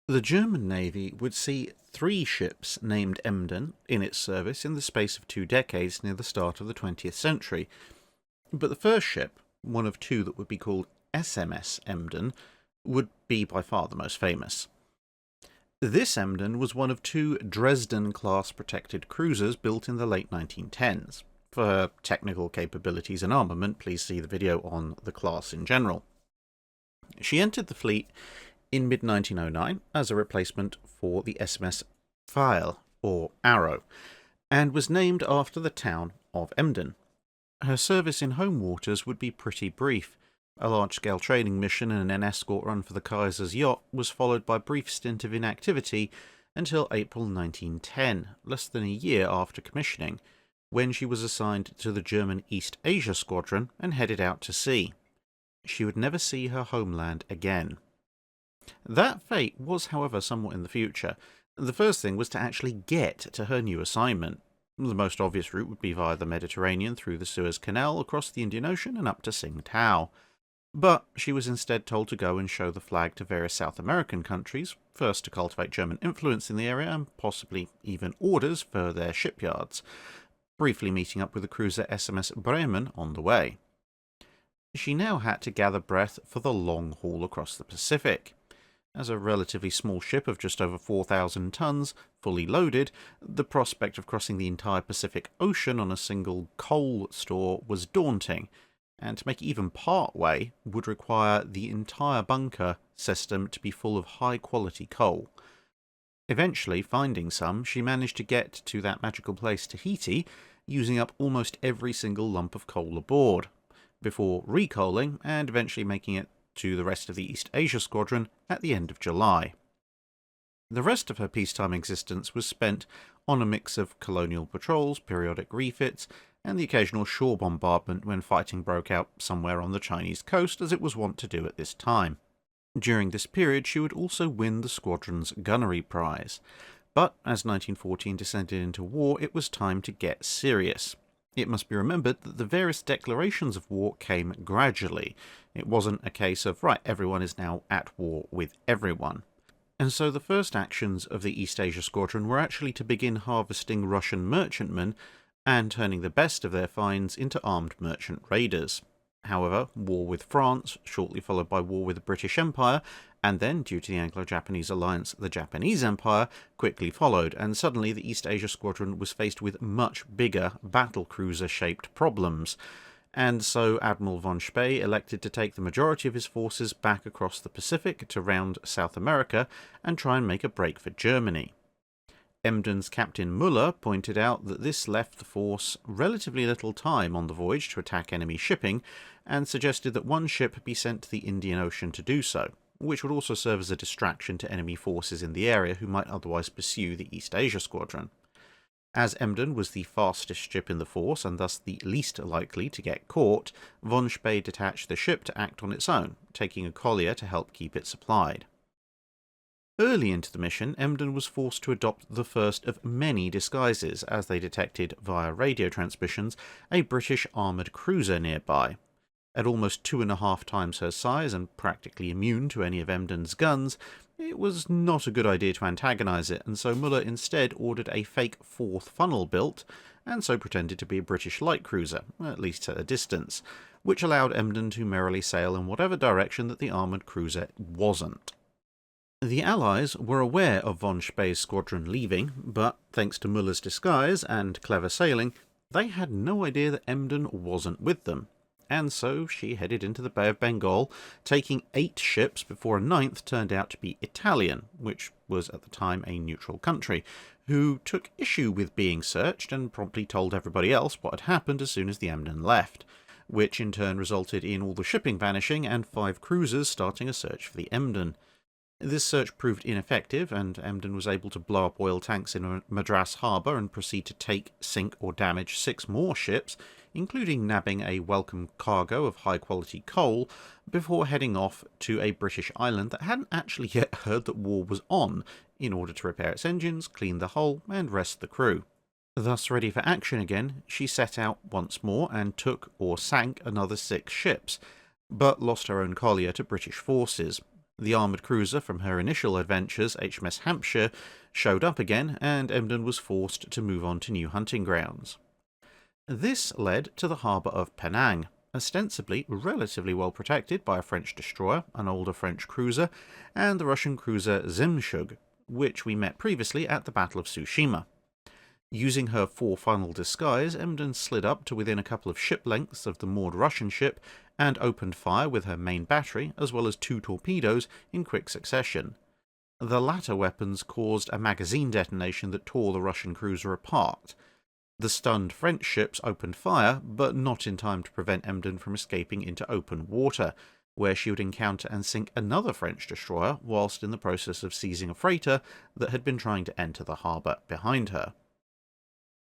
The German Navy would see 3 ships named Emden in its service in the space of 2 decades near the start of the 20th century. But the first ship, one of 2 that would be called SMS Emden, would be by far the most famous. This Emden was one of 2 Dresden-class protected cruisers built in the late 1910s. For her technical capabilities and armament, please see the video on the class in general. She entered the fleet in mid-1909 as a replacement for the SMS Pfeil, or Arrow, and was named after the town of Emden. Her service in home waters would be pretty brief. A large-scale training mission and an escort run for the Kaiser's yacht was followed by a brief stint of inactivity until April 1910, less than a year after commissioning, when she was assigned to the German East Asia Squadron and headed out to sea. She would never see her homeland again. That fate was, however, somewhat in the future. The first thing was to actually get to her new assignment. The most obvious route would be via the Mediterranean through the Suez Canal, across the Indian Ocean and up to Tsingtao. But she was instead told to go and show the flag to various South American countries, first to cultivate German influence in the area and possibly even orders for their shipyards, briefly meeting up with the cruiser SMS Bremen on the way. She now had to gather breath for the long haul across the Pacific. As a relatively small ship of just over 4,000 tons, fully loaded, the prospect of crossing the entire Pacific Ocean on a single coal store was daunting, and to make it even part way would require the entire bunker system to be full of high-quality coal. Eventually, finding some, she managed to get to that magical place Tahiti, using up almost every single lump of coal aboard, before recoaling and eventually making it to the rest of the East Asia Squadron at the end of July. The rest of her peacetime existence was spent on a mix of colonial patrols, periodic refits, and the occasional shore bombardment when fighting broke out somewhere on the Chinese coast, as it was wont to do at this time. During this period, she would also win the squadron's gunnery prize. But as 1914 descended into war, it was time to get serious. It must be remembered that the various declarations of war came gradually. It wasn't a case of, right, everyone is now at war with everyone. And so the first actions of the East Asia Squadron were actually to begin harvesting Russian merchantmen and turning the best of their finds into armed merchant raiders. However, war with France, shortly followed by war with the British Empire, and then, due to the Anglo-Japanese alliance, the Japanese Empire, quickly followed, and suddenly the East Asia Squadron was faced with much bigger battlecruiser-shaped problems. And so Admiral von Spee elected to take the majority of his forces back across the Pacific to round South America and try and make a break for Germany. Emden's Captain Müller pointed out that this left the force relatively little time on the voyage to attack enemy shipping, and suggested that one ship be sent to the Indian Ocean to do so, which would also serve as a distraction to enemy forces in the area who might otherwise pursue the East Asia Squadron. As Emden was the fastest ship in the force, and thus the least likely to get caught, von Spee detached the ship to act on its own, taking a collier to help keep it supplied. Early into the mission, Emden was forced to adopt the first of many disguises as they detected, via radio transmissions, a British armoured cruiser nearby. At almost 2.5 times her size and practically immune to any of Emden's guns, it was not a good idea to antagonise it, and so Müller instead ordered a fake 4th funnel built, and so pretended to be a British light cruiser, at least at a distance, which allowed Emden to merrily sail in whatever direction that the armoured cruiser wasn't. The Allies were aware of von Spee's squadron leaving, but thanks to Müller's disguise and clever sailing, they had no idea that Emden wasn't with them, and so she headed into the Bay of Bengal, taking 8 ships before a 9th turned out to be Italian, which was at the time a neutral country, who took issue with being searched and promptly told everybody else what had happened as soon as the Emden left, which in turn resulted in all the shipping vanishing and 5 cruisers starting a search for the Emden. This search proved ineffective, and Emden was able to blow up oil tanks in Madras harbour and proceed to take, sink or damage 6 more ships, including nabbing a welcome cargo of high-quality coal, before heading off to a British island that hadn't actually yet heard that war was on, in order to repair its engines, clean the hull, and rest the crew. Thus ready for action again, she set out once more and took or sank another 6 ships, but lost her own collier to British forces. The armoured cruiser from her initial adventures, HMS Hampshire, showed up again, and Emden was forced to move on to new hunting grounds. This led to the harbour of Penang, ostensibly relatively well protected by a French destroyer, an older French cruiser, and the Russian cruiser Zemshug, which we met previously at the Battle of Tsushima. Using her four-funnel disguise, Emden slid up to within a couple of ship lengths of the moored Russian ship and opened fire with her main battery as well as 2 torpedoes in quick succession. The latter weapons caused a magazine detonation that tore the Russian cruiser apart. The stunned French ships opened fire, but not in time to prevent Emden from escaping into open water, where she would encounter and sink another French destroyer whilst in the process of seizing a freighter that had been trying to enter the harbour behind her.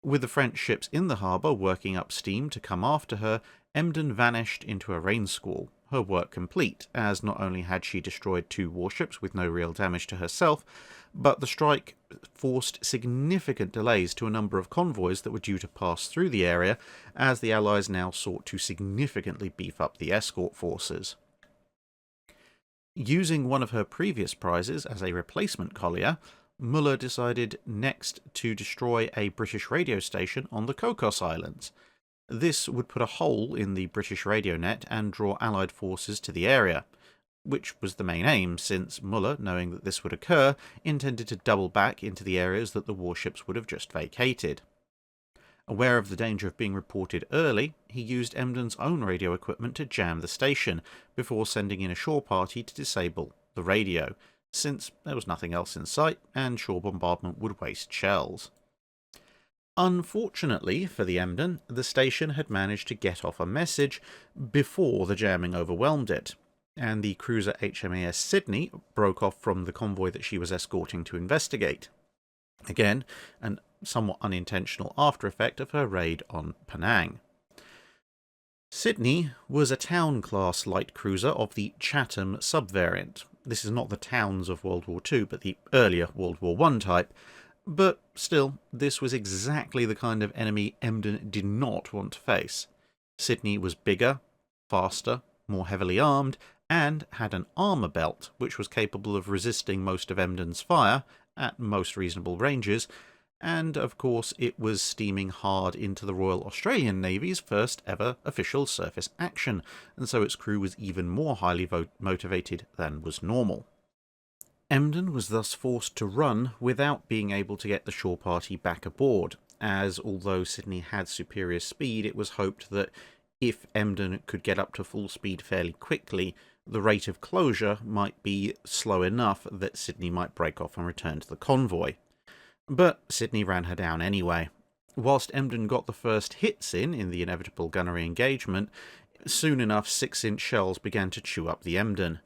With the French ships in the harbour working up steam to come after her, Emden vanished into a rain squall, her work complete, as not only had she destroyed 2 warships with no real damage to herself, but the strike forced significant delays to a number of convoys that were due to pass through the area, as the Allies now sought to significantly beef up the escort forces. Using one of her previous prizes as a replacement collier, Muller decided next to destroy a British radio station on the Cocos Islands. This would put a hole in the British radio net and draw Allied forces to the area, which was the main aim, since Muller, knowing that this would occur, intended to double back into the areas that the warships would have just vacated. Aware of the danger of being reported early, he used Emden's own radio equipment to jam the station, before sending in a shore party to disable the radio, since there was nothing else in sight, and shore bombardment would waste shells. Unfortunately for the Emden, the station had managed to get off a message before the jamming overwhelmed it, and the cruiser HMAS Sydney broke off from the convoy that she was escorting to investigate. Again, an somewhat unintentional after-effect of her raid on Penang. Sydney was a Town-class light cruiser of the Chatham subvariant. This is not the Towns of World War II, but the earlier World War I type. But still, this was exactly the kind of enemy Emden did not want to face. Sydney was bigger, faster, more heavily armed, and had an armour belt, which was capable of resisting most of Emden's fire, at most reasonable ranges, and of course it was steaming hard into the Royal Australian Navy's first ever official surface action, and so its crew was even more highly motivated than was normal. Emden was thus forced to run without being able to get the shore party back aboard, as although Sydney had superior speed, it was hoped that if Emden could get up to full speed fairly quickly, the rate of closure might be slow enough that Sydney might break off and return to the convoy. But Sydney ran her down anyway. Whilst Emden got the first hits in the inevitable gunnery engagement, soon enough 6-inch shells began to chew up the Emden.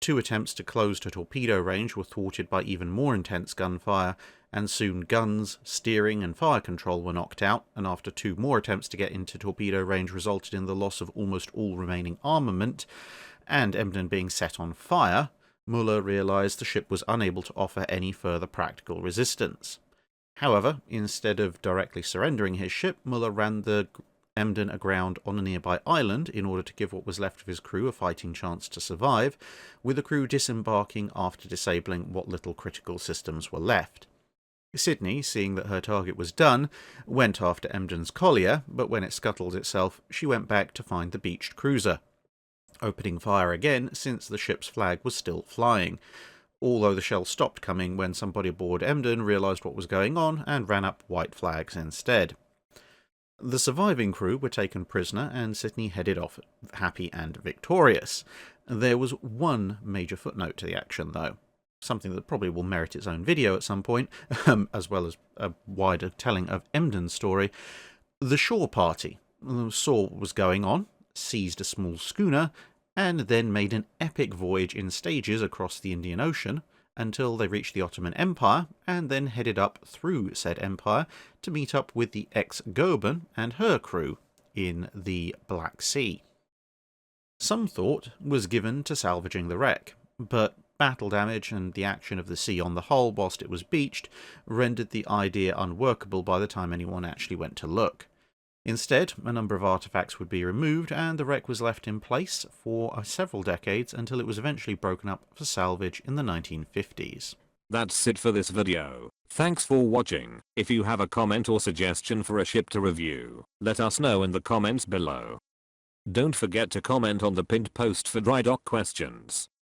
2 attempts to close to torpedo range were thwarted by even more intense gunfire, and soon guns, steering and fire control were knocked out, and after 2 more attempts to get into torpedo range resulted in the loss of almost all remaining armament, and Emden being set on fire, Muller realised the ship was unable to offer any further practical resistance. However, instead of directly surrendering his ship, Muller ran the Emden aground on a nearby island in order to give what was left of his crew a fighting chance to survive, with the crew disembarking after disabling what little critical systems were left. Sydney, seeing that her target was done, went after Emden's collier, but when it scuttled itself, she went back to find the beached cruiser, opening fire again since the ship's flag was still flying, although the shells stopped coming when somebody aboard Emden realised what was going on and ran up white flags instead. The surviving crew were taken prisoner and Sydney headed off happy and victorious. There was one major footnote to the action though, something that probably will merit its own video at some point, as well as a wider telling of Emden's story. The shore party saw what was going on, seized a small schooner, and then made an epic voyage in stages across the Indian Ocean until they reached the Ottoman Empire, and then headed up through said empire to meet up with the ex-Goeben and her crew in the Black Sea. Some thought was given to salvaging the wreck, but battle damage and the action of the sea on the hull whilst it was beached rendered the idea unworkable by the time anyone actually went to look. Instead, a number of artefacts would be removed and the wreck was left in place for several decades until it was eventually broken up for salvage in the 1950s. That's it for this video. Thanks for watching. If you have a comment or suggestion for a ship to review, let us know in the comments below. Don't forget to comment on the pinned post for dry dock questions.